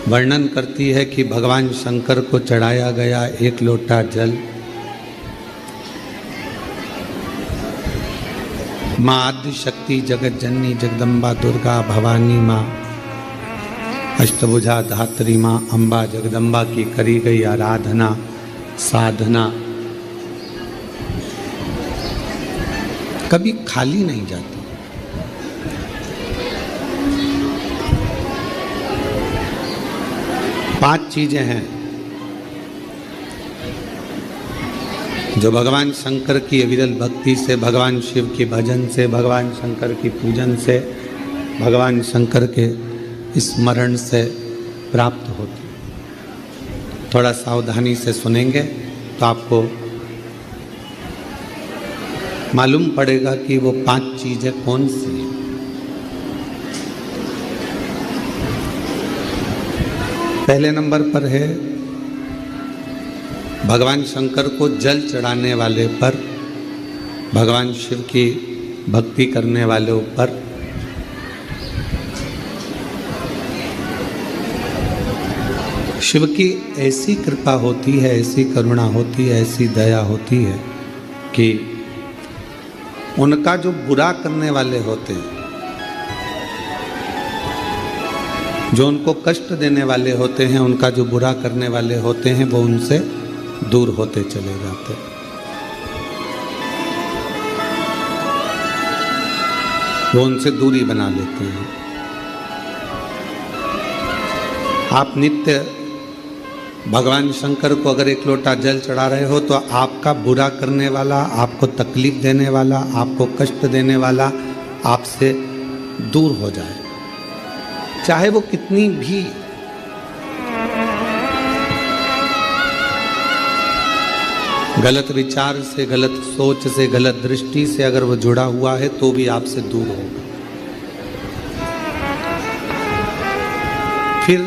वर्णन करती है कि भगवान शंकर को चढ़ाया गया एक लोटा जल माँ आदि शक्ति जगत जननी जगदम्बा दुर्गा भवानी माँ अष्टभुजा धात्री माँ अम्बा जगदम्बा की करी गई आराधना साधना कभी खाली नहीं जाती। पांच चीजें हैं जो भगवान शंकर की अविरल भक्ति से, भगवान शिव के भजन से, भगवान शंकर की पूजन से, भगवान शंकर के स्मरण से प्राप्त होती। थोड़ा सावधानी से सुनेंगे तो आपको मालूम पड़ेगा कि वो पांच चीजें कौन सी हैं। पहले नंबर पर है भगवान शंकर को जल चढ़ाने वाले पर, भगवान शिव की भक्ति करने वाले पर शिव की ऐसी कृपा होती है, ऐसी करुणा होती है, ऐसी दया होती है कि उनका जो बुरा करने वाले होते हैं, जो उनको कष्ट देने वाले होते हैं, उनका जो बुरा करने वाले होते हैं, वो उनसे दूर होते चले जाते। वो उनसे दूरी बना लेते हैं। आप नित्य भगवान शंकर को अगर एक लोटा जल चढ़ा रहे हो तो आपका बुरा करने वाला, आपको तकलीफ देने वाला, आपको कष्ट देने वाला आपसे दूर हो जाए, चाहे वो कितनी भी गलत विचार से, गलत सोच से, गलत दृष्टि से अगर वो जुड़ा हुआ है तो भी आपसे दूर होगा। फिर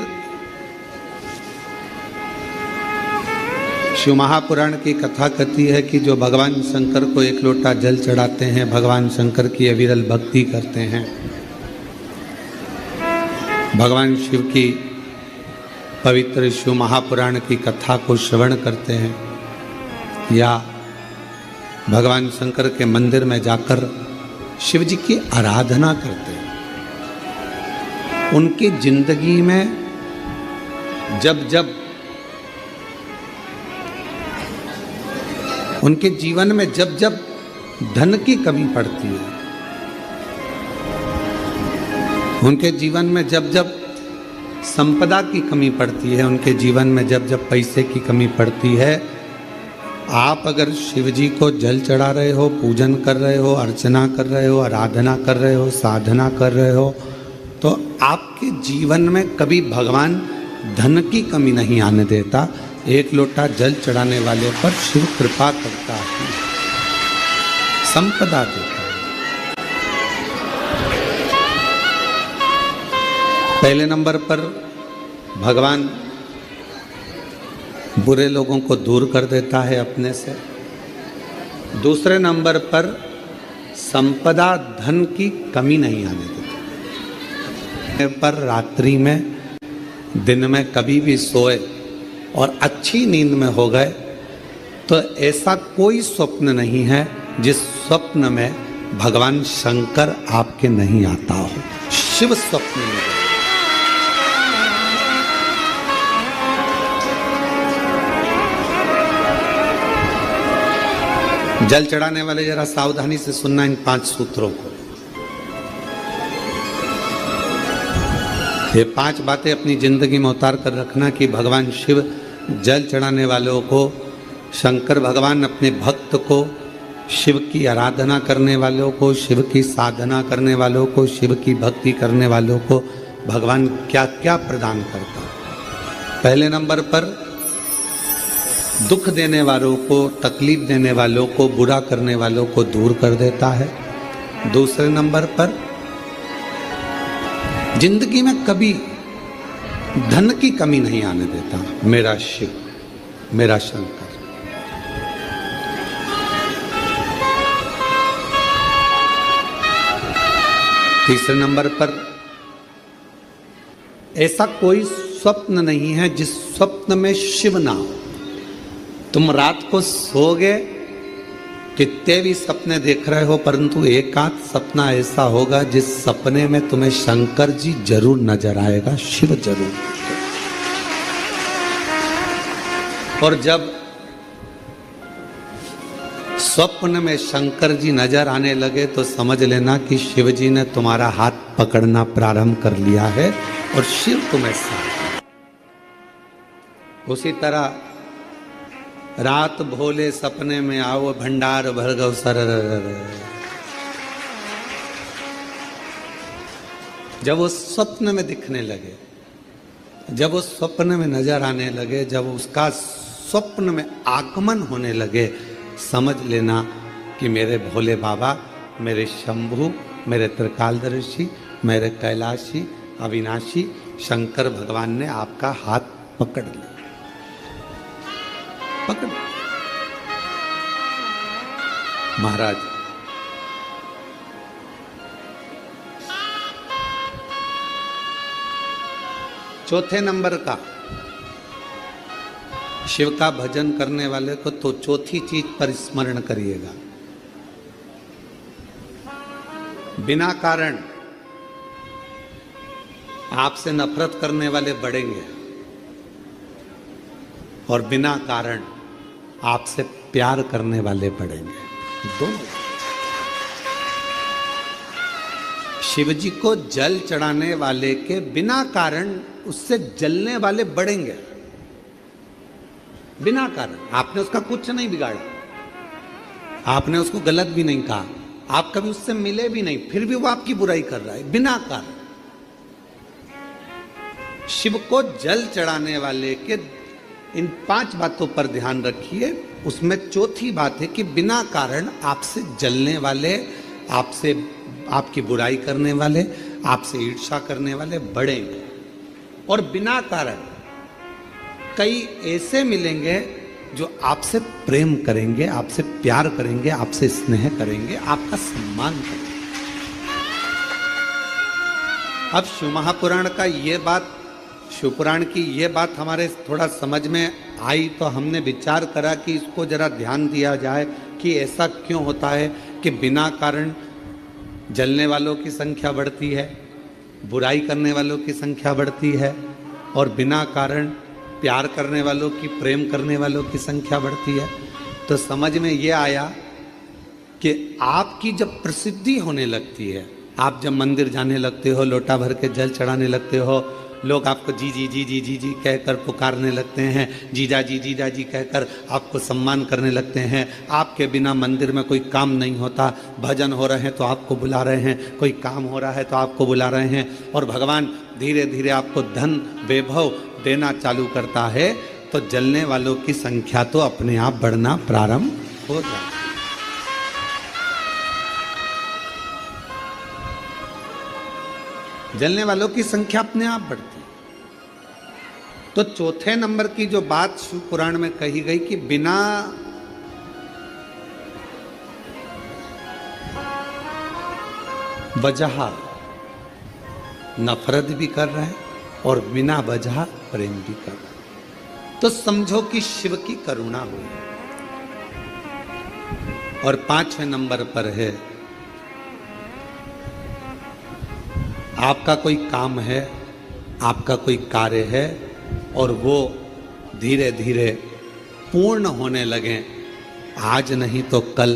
शिव महापुराण की कथा कहती है कि जो भगवान शंकर को एक लोटा जल चढ़ाते हैं, भगवान शंकर की अविरल भक्ति करते हैं, भगवान शिव की पवित्र शिव महापुराण की कथा को श्रवण करते हैं या भगवान शंकर के मंदिर में जाकर शिव जी की आराधना करते हैं, उनकी जिंदगी में उनके जीवन में जब जब धन की कमी पड़ती है, उनके जीवन में जब जब संपदा की कमी पड़ती है, उनके जीवन में जब जब पैसे की कमी पड़ती है, आप अगर शिव जी को जल चढ़ा रहे हो, पूजन कर रहे हो, अर्चना कर रहे हो, आराधना कर रहे हो, साधना कर रहे हो, तो आपके जीवन में कभी भगवान धन की कमी नहीं आने देता। एक लोटा जल चढ़ाने वाले पर शिव कृपा करता है, संपदा देता है। पहले नंबर पर भगवान बुरे लोगों को दूर कर देता है अपने से। दूसरे नंबर पर संपदा धन की कमी नहीं आने देता। पर रात्रि में, दिन में कभी भी सोए और अच्छी नींद में हो गए तो ऐसा कोई स्वप्न नहीं है जिस स्वप्न में भगवान शंकर आपके नहीं आता हो। शिव स्वप्न में जल चढ़ाने वाले जरा सावधानी से सुनना इन 5 सूत्रों को। ये 5 बातें अपनी जिंदगी में उतार कर रखना कि भगवान शिव जल चढ़ाने वालों को, शंकर भगवान अपने भक्त को, शिव की आराधना करने वालों को, शिव की साधना करने वालों को, शिव की भक्ति करने वालों को भगवान क्या क्या प्रदान करता है। पहले नंबर पर दुख देने वालों को, तकलीफ देने वालों को, बुरा करने वालों को दूर कर देता है। दूसरे नंबर पर जिंदगी में कभी धन की कमी नहीं आने देता मेरा शिव, मेरा शंकर। तीसरे नंबर पर ऐसा कोई स्वप्न नहीं है जिस स्वप्न में शिव ना हो। तुम रात को सोगे, कितने भी सपने देख रहे हो, परंतु एक आध सपना ऐसा होगा जिस सपने में तुम्हें शंकर जी जरूर नजर आएगा, शिव जरूर। और जब स्वप्न में शंकर जी नजर आने लगे तो समझ लेना कि शिव जी ने तुम्हारा हाथ पकड़ना प्रारंभ कर लिया है और शिव तुम्हें साथ। उसी तरह रात भोले सपने में आओ भंडार भरगव सर, जब वो स्वप्न में दिखने लगे, जब वो स्वप्न में नजर आने लगे, जब उसका स्वप्न में आगमन होने लगे, समझ लेना कि मेरे भोले बाबा, मेरे शंभु, मेरे त्रिकालदर्शी, मेरे कैलाशी, अविनाशी शंकर भगवान ने आपका हाथ पकड़ लिया, पकड़। महाराज चौथे नंबर का, शिव का भजन करने वाले को तो चौथी चीज पर स्मरण करिएगा। बिना कारण आपसे नफरत करने वाले बढ़ेंगे और बिना कारण आपसे प्यार करने वाले बढ़ेंगे, दोनों। शिव जी को जल चढ़ाने वाले के बिना कारण उससे जलने वाले बढ़ेंगे, बिना कारण। आपने उसका कुछ नहीं बिगाड़ा, आपने उसको गलत भी नहीं कहा, आप कभी उससे मिले भी नहीं, फिर भी वो आपकी बुराई कर रहा है बिना कारण। शिव को जल चढ़ाने वाले के इन 5 बातों पर ध्यान रखिए। उसमें चौथी बात है कि बिना कारण आपसे जलने वाले, आपसे आपकी बुराई करने वाले, आपसे ईर्ष्या करने वाले बढ़ेंगे। और बिना कारण कई ऐसे मिलेंगे जो आपसे प्रेम करेंगे, आपसे प्यार करेंगे, आपसे स्नेह करेंगे, आपका सम्मान करेंगे। अब शिव महापुराण का ये बात, शिवपुराण की ये बात हमारे थोड़ा समझ में आई तो हमने विचार करा कि इसको जरा ध्यान दिया जाए कि ऐसा क्यों होता है कि बिना कारण जलने वालों की संख्या बढ़ती है, बुराई करने वालों की संख्या बढ़ती है, और बिना कारण प्यार करने वालों की, प्रेम करने वालों की संख्या बढ़ती है। तो समझ में ये आया कि आपकी जब प्रसिद्धि होने लगती है, आप जब मंदिर जाने लगते हो, लोटा भर के जल चढ़ाने लगते हो, लोग आपको जी जी जी जी जी जी कहकर पुकारने लगते हैं, जीजा जी कहकर आपको सम्मान करने लगते हैं। आपके बिना मंदिर में कोई काम नहीं होता, भजन हो रहे हैं तो आपको बुला रहे हैं, कोई काम हो रहा है तो आपको बुला रहे हैं, और भगवान धीरे धीरे आपको धन वैभव देना चालू करता है, तो जलने वालों की संख्या तो अपने आप बढ़ना प्रारंभ हो जाए। जलने वालों की संख्या अपने आप बढ़ती है। तो चौथे नंबर की जो बात शिव पुराण में कही गई कि बिना वजह नफरत भी कर रहे हैं और बिना वजह प्रेम भी कर रहे हैं, तो समझो कि शिव की करुणा हुई। और 5वें नंबर पर है, आपका कोई काम है, आपका कोई कार्य है और वो धीरे धीरे पूर्ण होने लगे, आज नहीं तो कल,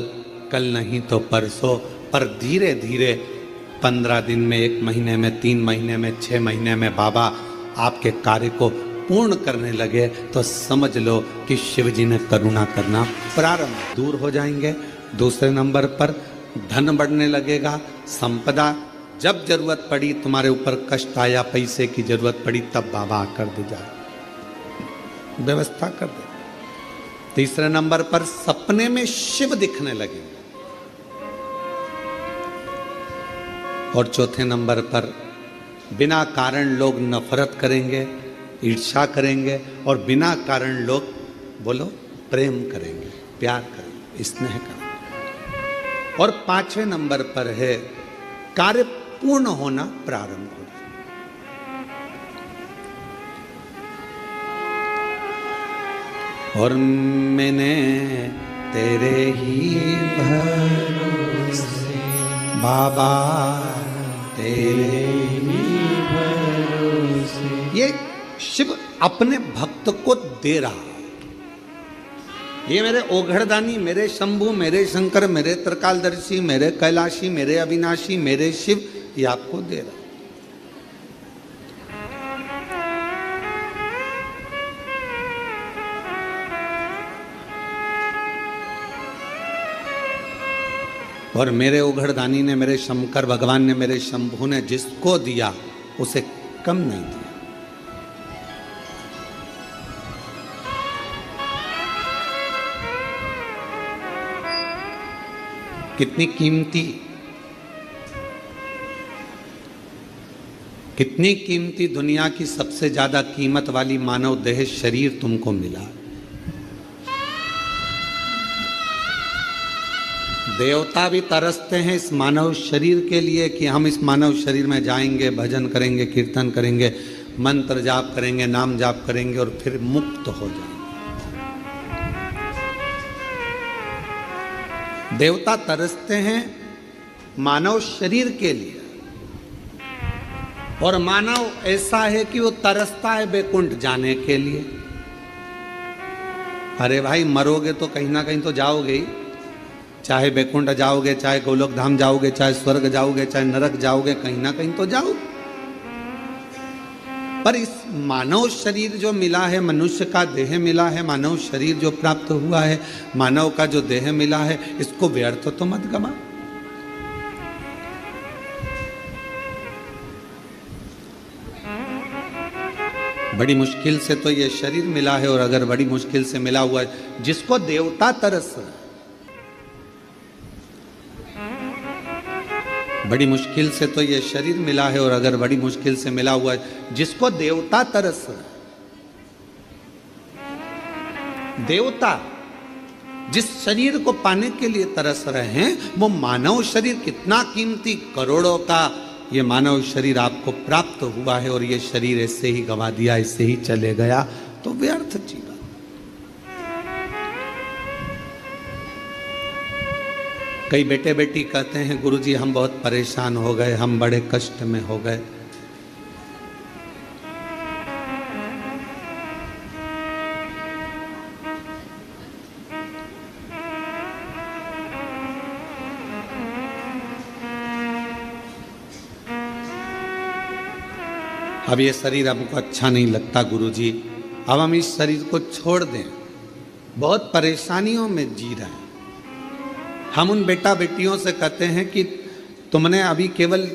कल नहीं तो परसों, पर धीरे धीरे 15 दिन में, 1 महीने में, 3 महीने में, 6 महीने में बाबा आपके कार्य को पूर्ण करने लगे, तो समझ लो कि शिव जी ने करुणा करना प्रारंभ, दूर हो जाएंगे। दूसरे नंबर पर धन बढ़ने लगेगा, संपदा। जब जरूरत पड़ी, तुम्हारे ऊपर कष्ट आया, पैसे की जरूरत पड़ी, तब बाबा आकर दे जाए, व्यवस्था कर दे। तीसरे नंबर पर सपने में शिव दिखने लगे। और चौथे नंबर पर बिना कारण लोग नफरत करेंगे, ईर्ष्या करेंगे, और बिना कारण लोग बोलो प्रेम करेंगे, प्यार करेंगे, स्नेह करेंगे। और 5वें नंबर पर है कार्य पूर्ण होना प्रारंभ हो। और मैंने तेरे ही भरोसे बाबा, तेरे ही भरोसे। ये शिव अपने भक्त को दे रहा। ये मेरे ओघड़दानी, मेरे शंभु, मेरे शंकर, मेरे त्रिकालदर्शी, मेरे कैलाशी, मेरे अविनाशी, मेरे शिव, ये आपको दे रहा। और मेरे ओघड़दानी ने, मेरे शंकर भगवान ने, मेरे शंभु ने जिसको दिया उसे कम नहीं दिया। कितनी कीमती दुनिया की सबसे ज्यादा कीमत वाली मानव देह शरीर तुमको मिला। देवता भी तरसते हैं इस मानव शरीर के लिए कि हम इस मानव शरीर में जाएंगे, भजन करेंगे, कीर्तन करेंगे, मंत्र जाप करेंगे, नाम जाप करेंगे और फिर मुक्त हो जाएंगे। देवता तरसते हैं मानव शरीर के लिए, और मानव ऐसा है कि वो तरसता है बैकुंठ जाने के लिए। अरे भाई, मरोगे तो कहीं ना कहीं तो जाओगे ही, चाहे बैकुंठ जाओगे, चाहे गोलोक धाम जाओगे, चाहे स्वर्ग जाओगे, चाहे नरक जाओगे, कहीं ना कहीं तो जाओगे। पर इस मानव शरीर जो मिला है, मनुष्य का देह मिला है, मानव शरीर जो प्राप्त हुआ है, मानव का जो देह मिला है, इसको व्यर्थ तो मत गमा। बड़ी मुश्किल से तो ये शरीर मिला है, और अगर बड़ी मुश्किल से मिला हुआ है, जिसको देवता तरस, बड़ी मुश्किल से तो ये शरीर मिला है, और अगर बड़ी मुश्किल से मिला हुआ है, जिसको देवता तरस, देवता जिस शरीर को पाने के लिए तरस रहे हैं, वो मानव शरीर कितना कीमती, करोड़ों का ये मानव शरीर आपको प्राप्त हुआ है, और ये शरीर ऐसे ही गवा दिया, ऐसे ही चले गया, तो व्यर्थ जीवन। कई बेटे बेटी कहते हैं, गुरुजी हम बहुत परेशान हो गए, हम बड़े कष्ट में हो गए। अब ये शरीर हमको अच्छा नहीं लगता गुरुजी, अब हम इस शरीर को छोड़ दें, बहुत परेशानियों में जी रहे हैं। हम उन बेटा बेटियों से कहते हैं कि तुमने अभी केवल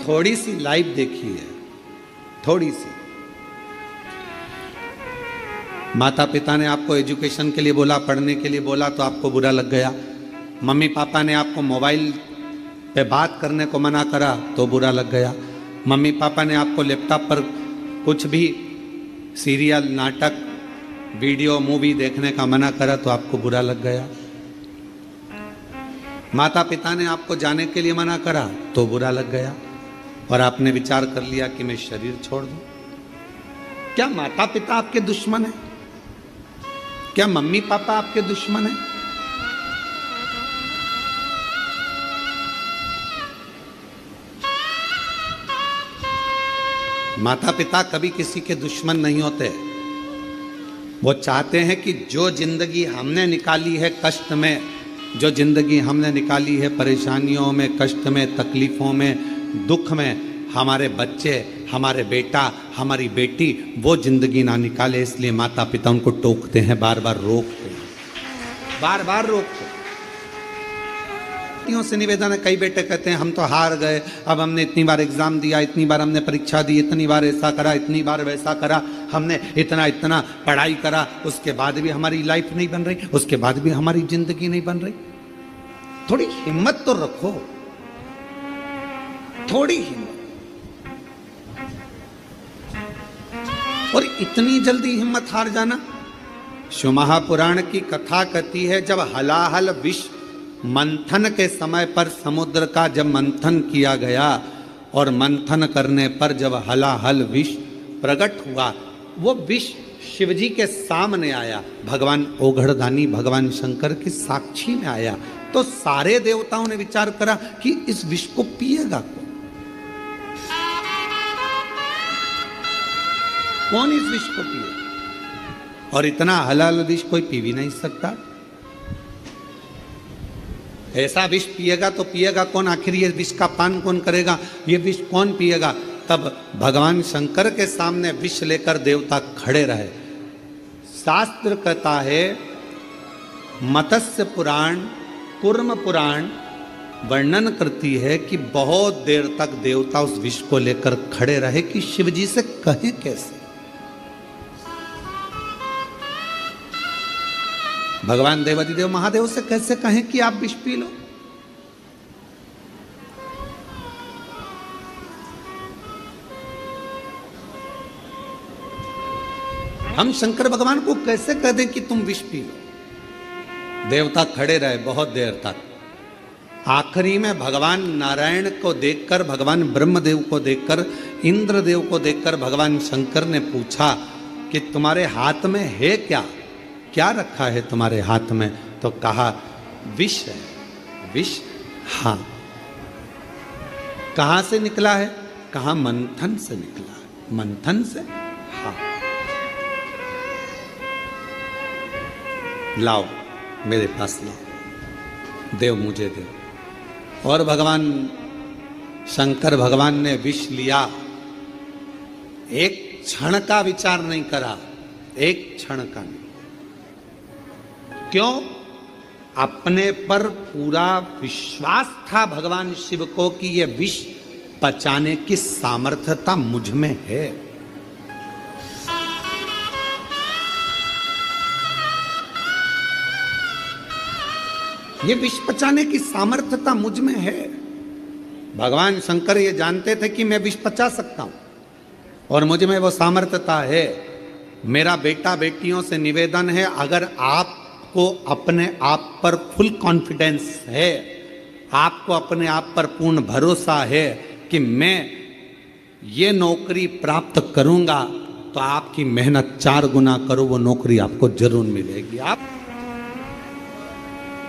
थोड़ी सी लाइफ देखी है, थोड़ी सी। माता पिता ने आपको एजुकेशन के लिए बोला, पढ़ने के लिए बोला, तो आपको बुरा लग गया। मम्मी पापा ने आपको मोबाइल पे बात करने को मना करा तो बुरा लग गया। मम्मी पापा ने आपको लैपटॉप पर कुछ भी सीरियल, नाटक, वीडियो, मूवी देखने का मना करा तो आपको बुरा लग गया। माता पिता ने आपको जाने के लिए मना करा तो बुरा लग गया, और आपने विचार कर लिया कि मैं शरीर छोड़ दूं। क्या माता पिता आपके दुश्मन है? क्या मम्मी पापा आपके दुश्मन है? माता पिता कभी किसी के दुश्मन नहीं होते। वो चाहते हैं कि जो जिंदगी हमने निकाली है कष्ट में, जो जिंदगी हमने निकाली है परेशानियों में, कष्ट में, तकलीफों में, दुख में, हमारे बच्चे, हमारे बेटा, हमारी बेटी वो जिंदगी ना निकाले। इसलिए माता पिता उनको टोकते हैं, बार बार रोकते हैं, बार बार रोकते हैं। से निवेदन है, कई बेटे कहते हैं हम तो हार गए, अब हमने इतनी बार एग्जाम दिया, इतनी बार हमने परीक्षा दी, इतनी बार ऐसा करा, इतनी बार वैसा करा, हमने इतना इतना पढ़ाई करा, उसके बाद भी हमारी लाइफ नहीं बन रही, उसके बाद भी हमारी जिंदगी नहीं बन रही। थोड़ी हिम्मत तो रखो, थोड़ी हिम्मत। और इतनी जल्दी हिम्मत हार जाना। शिव महापुराण की कथा कहती है, जब हलाहल विष मंथन के समय पर समुद्र का जब मंथन किया गया, और मंथन करने पर जब हलाहल विष प्रकट हुआ, वो विष शिवजी के सामने आया, भगवान ओघड़दानी भगवान शंकर की साक्षी में आया, तो सारे देवताओं ने विचार करा कि इस विष को पिएगा कौन इस विष को पिए, और इतना हलाल विष कोई पी भी नहीं सकता। ऐसा विष पिएगा तो पिएगा कौन, आखिर ये विष का पान कौन करेगा, ये विष कौन पिएगा। तब भगवान शंकर के सामने विष लेकर देवता खड़े रहे। शास्त्र कहता है, मत्स्य पुराण कूर्म पुराण वर्णन करती है कि बहुत देर तक देवता उस विष को लेकर खड़े रहे कि शिवजी से कहें कैसे। भगवान देवाधिदेव महादेव से कैसे कहें कि आप विष पी लो। हम शंकर भगवान को कैसे कह दें कि तुम विष पी लो। देवता खड़े रहे बहुत देर तक। आखिरी में भगवान नारायण को देखकर, भगवान ब्रह्मदेव को देखकर, इंद्रदेव को देखकर भगवान शंकर ने पूछा कि तुम्हारे हाथ में है क्या, क्या रखा है तुम्हारे हाथ में। तो कहा विष है। विष? हाँ। कहां से निकला है? कहा मंथन से निकला है। मंथन से? हाँ। लाओ मेरे पास लाओ, देव मुझे दो। और भगवान शंकर भगवान ने विष लिया। एक क्षण का विचार नहीं करा, एक क्षण का नहीं। क्यों? अपने पर पूरा विश्वास था भगवान शिव को कि यह विष पचाने की सामर्थ्यता मुझ में है। ये विष पचाने की सामर्थ्यता मुझ में है। भगवान शंकर ये जानते थे कि मैं विष पचा सकता हूं और मुझ में वो सामर्थ्यता है। मेरा बेटा बेटियों से निवेदन है, अगर आपको अपने आप पर फुल कॉन्फिडेंस है, आपको अपने आप पर पूर्ण भरोसा है कि मैं ये नौकरी प्राप्त करूंगा, तो आपकी मेहनत 4 गुना करो, वो नौकरी आपको जरूर मिलेगी। आप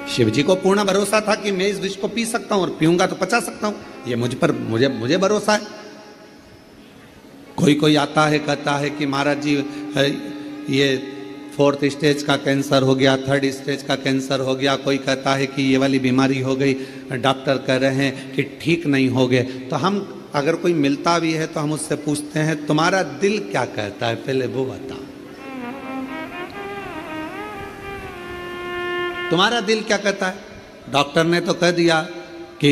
शिव जी को पूर्ण भरोसा था कि मैं इस विष को पी सकता हूं और पीऊंगा तो पचा सकता हूं। ये मुझ पर मुझे भरोसा है। कोई कोई आता है कहता है कि महाराज जी ये 4th स्टेज का कैंसर हो गया, 3rd स्टेज का कैंसर हो गया। कोई कहता है कि ये वाली बीमारी हो गई, डॉक्टर कह रहे हैं कि ठीक नहीं हो गए। तो हम अगर कोई मिलता भी है तो हम उससे पूछते हैं तुम्हारा दिल क्या कहता है, पहले वो बता। तुम्हारा दिल क्या कहता है? डॉक्टर ने तो कह दिया कि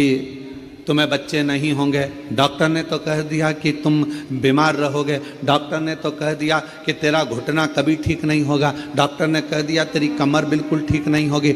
तुम्हें बच्चे नहीं होंगे, डॉक्टर ने तो कह दिया कि तुम बीमार रहोगे, डॉक्टर ने तो कह दिया कि तेरा घुटना कभी ठीक नहीं होगा, डॉक्टर ने कह दिया तेरी कमर बिल्कुल ठीक नहीं होगी।